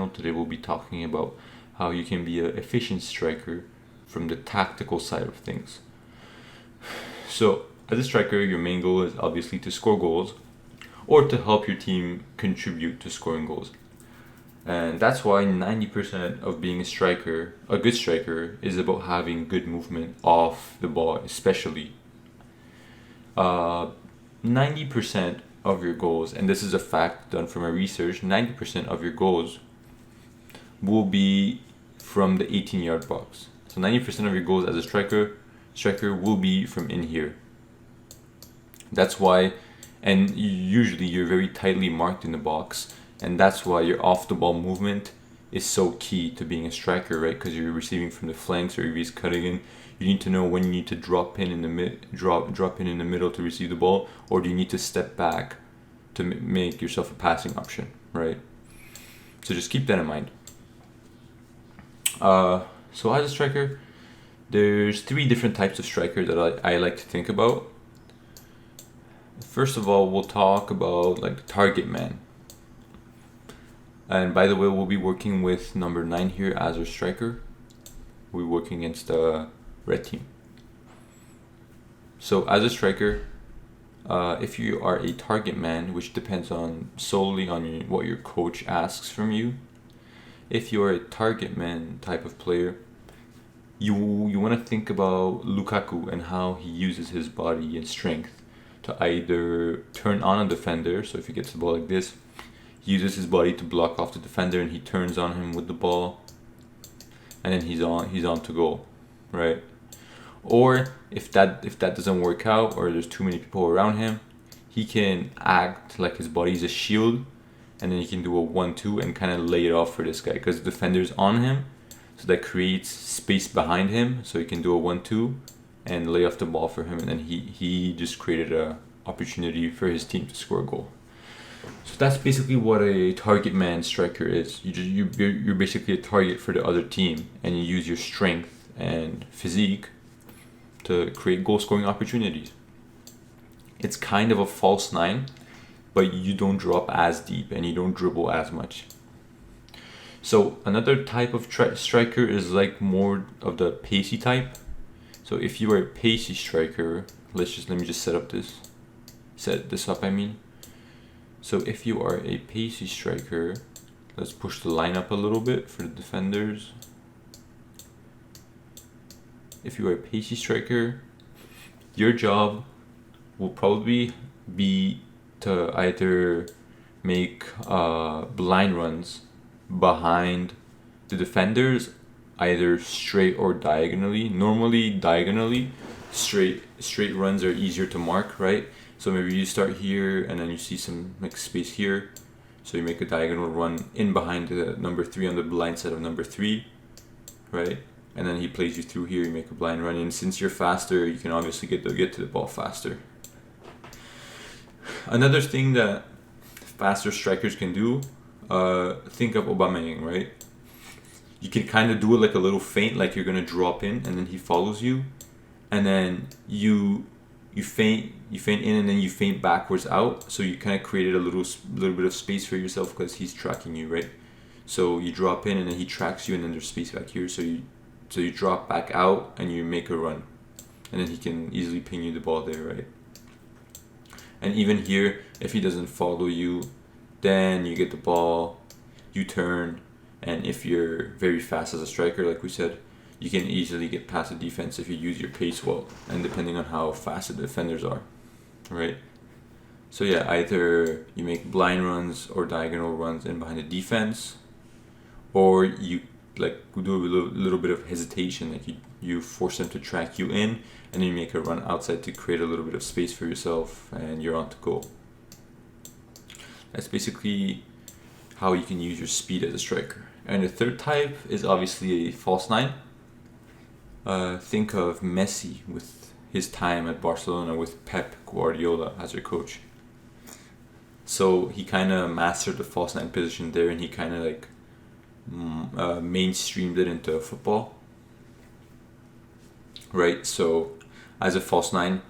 channel. Today we'll be talking about how you can be an efficient striker from the tactical side of things. So, as a striker, your main goal is obviously to score goals or to help your team contribute to scoring goals. And that's why 90% of being a good striker, is about having good movement off the ball, especially. 90% of your goals, and this is a fact done from my research, 90% of your goals will be from the 18-yard box. So 90% of your goals as a striker will be from in here. That's why, and usually you're very tightly marked in the box, and that's why your off-the-ball movement is so key to being a striker, right? Because you're receiving from the flanks or if he's cutting in. You need to know when you need to drop in the middle to receive the ball, or do you need to step back to make yourself a passing option, right? So just keep that in mind. So as a striker, there's 3 different types of striker that I like to think about. First of all, we'll talk about like the target man. And by the way, we'll be working with number 9 here as our striker. We're working against the red team. So as a striker, if you are a target man, which depends solely on what your coach asks from you. If you are a target man type of player, you want to think about Lukaku and how he uses his body and strength to either turn on a defender. So if he gets the ball like this, he uses his body to block off the defender, and he turns on him with the ball, and then he's on to goal, right? Or if that doesn't work out, or there's too many people around him, he can act like his body's a shield, and then he can do a 1-2 and kind of lay it off for this guy because the defender's on him, so that creates space behind him, so he can do a 1-2 and lay off the ball for him, and then he just created a opportunity for his team to score a goal. So that's basically what a target man striker is. You're basically a target for the other team, and you use your strength and physique to create goal scoring opportunities. It's kind of a false 9, but you don't drop as deep and you don't dribble as much. So another type of striker is like more of the pacey type. So if you are a pacey striker, let me just set this up. So if you are a pacey striker, let's push the line up a little bit for the defenders. If you are a pacey striker, your job will probably be to either make blind runs behind the defenders, either straight or diagonally. Normally diagonally, straight runs are easier to mark, right? So maybe you start here and then you see some like space here. So you make a diagonal run in behind the number 3 on the blind side of number 3, right? And then he plays you through here, you make a blind run. And since you're faster, you can obviously get to the ball faster. Another thing that faster strikers can do, think of Aubameyang, right? You can kind of do it like a little feint, like you're going to drop in and then he follows you. And then you feint in and then you feint backwards out, so you kind of created a little bit of space for yourself because he's tracking you, right? So you drop in and then he tracks you, and then there's space back here, so you drop back out and you make a run, and then he can easily ping you the ball there, right? And even here, if he doesn't follow you, then you get the ball, you turn, and if you're very fast as a striker, like we said, you can easily get past the defense if you use your pace well, and depending on how fast the defenders are, right? So yeah, either you make blind runs or diagonal runs in behind the defense, or you like do a little bit of hesitation, like you force them to track you in, and then you make a run outside to create a little bit of space for yourself, and you're on to goal. That's basically how you can use your speed as a striker. And the third type is obviously a false 9. Think of Messi with his time at Barcelona with Pep Guardiola as their coach. So he kind of mastered the false 9 position there, and he kind of like mainstreamed it into football, right? So as a false 9,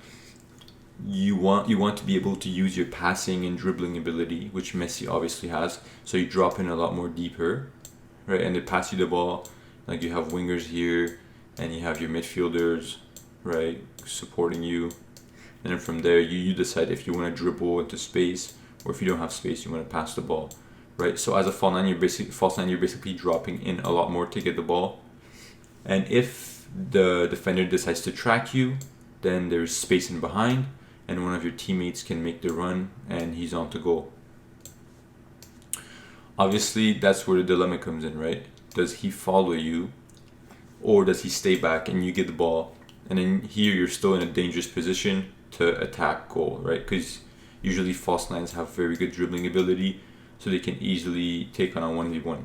you want to be able to use your passing and dribbling ability, which Messi obviously has. So you drop in a lot more deeper, right? And they pass you the ball. Like you have wingers here, and you have your midfielders, right, supporting you. And then from there, you decide if you want to dribble into space, or if you don't have space, you want to pass the ball, right? So as a false nine, you're basically dropping in a lot more to get the ball. And if the defender decides to track you, then there's space in behind, and one of your teammates can make the run, and he's on to goal. Obviously, that's where the dilemma comes in, right? Does he follow you, or does he stay back and you get the ball? And then here you're still in a dangerous position to attack goal, right? Because usually false nines have very good dribbling ability, so they can easily take on a 1v1.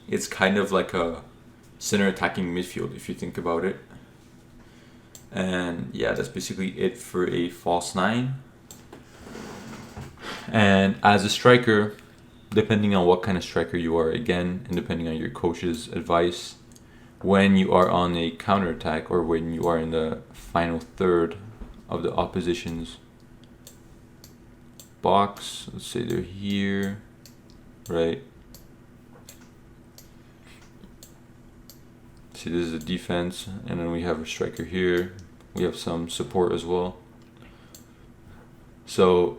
It's kind of like a center attacking midfield if you think about it. And yeah, that's basically it for a false nine. And as a striker, depending on what kind of striker you are, again, and depending on your coach's advice, when you are on a counterattack or when you are in the final third of the opposition's box, let's say they're here, right? See, this is the defense, and then we have a striker here. We have some support as well. So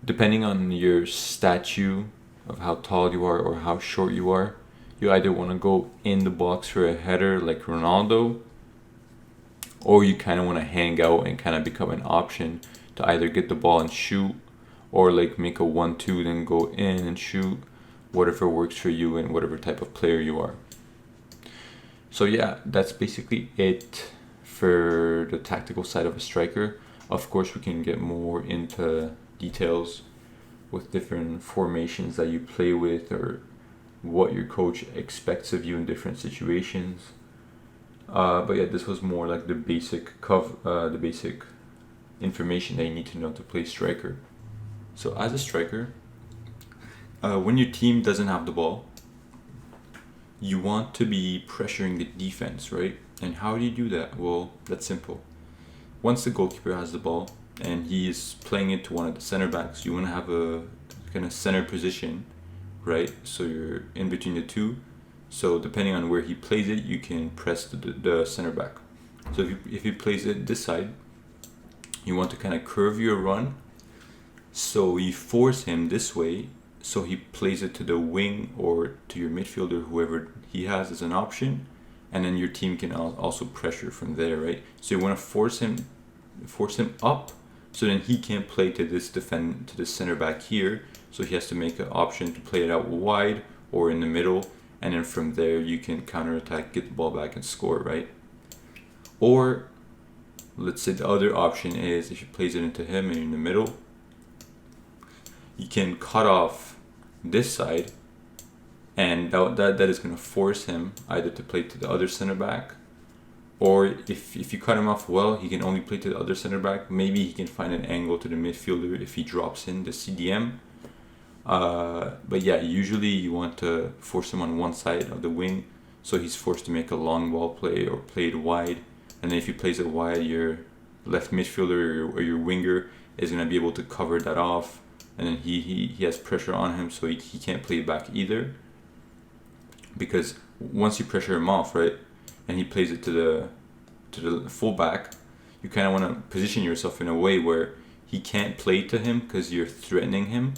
depending on your statue of how tall you are or how short you are, you either want to go in the box for a header like Ronaldo, or you kind of want to hang out and kind of become an option to either get the ball and shoot, or like make a 1-2 then go in and shoot, whatever works for you and whatever type of player you are. So yeah, that's basically it for the tactical side of a striker. Of course, we can get more into details with different formations that you play with, or what your coach expects of you in different situations. But yeah, this was more like the basic the basic information that you need to know to play striker. So as a striker, when your team doesn't have the ball, you want to be pressuring the defense, right? And how do you do that? Well, that's simple. Once the goalkeeper has the ball and he is playing it to one of the center backs, you want to have a kind of center position, right? So you're in between the two. So depending on where he plays it, you can press the center back. So if he plays it this side, you want to kind of curve your run. So you force him this way, so he plays it to the wing or to your midfielder, whoever he has as an option, and then your team can also pressure from there, right? So you want to force him up, so then he can't play to this center back here. So he has to make an option to play it out wide or in the middle, and then from there you can counterattack, get the ball back, and score, right? Or let's say the other option is if he plays it into him and in the middle, you can cut off this side, and that is going to force him either to play to the other center back, or if you cut him off well, he can only play to the other center back. Maybe he can find an angle to the midfielder if he drops in the CDM. But yeah, usually you want to force him on one side of the wing, so he's forced to make a long ball play or play it wide. And then if he plays it wide, your left midfielder or your winger is going to be able to cover that off, and then he has pressure on him, so he can't play it back either. Because once you pressure him off, right, and he plays it to the fullback, you kind of want to position yourself in a way where he can't play to him because you're threatening him,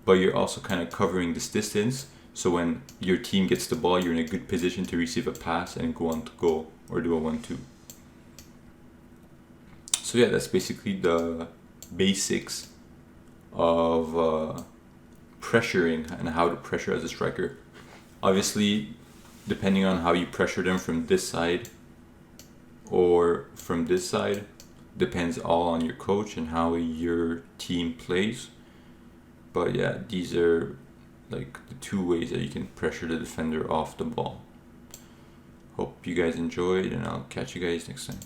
but you're also kind of covering this distance. So when your team gets the ball, you're in a good position to receive a pass and go on to goal or do a 1-2. So yeah, that's basically the basics of pressuring and how to pressure as a striker. Obviously, depending on how you pressure them from this side or from this side, depends all on your coach and how your team plays. But yeah, these are like the two ways that you can pressure the defender off the ball. Hope you guys enjoyed, and I'll catch you guys next time.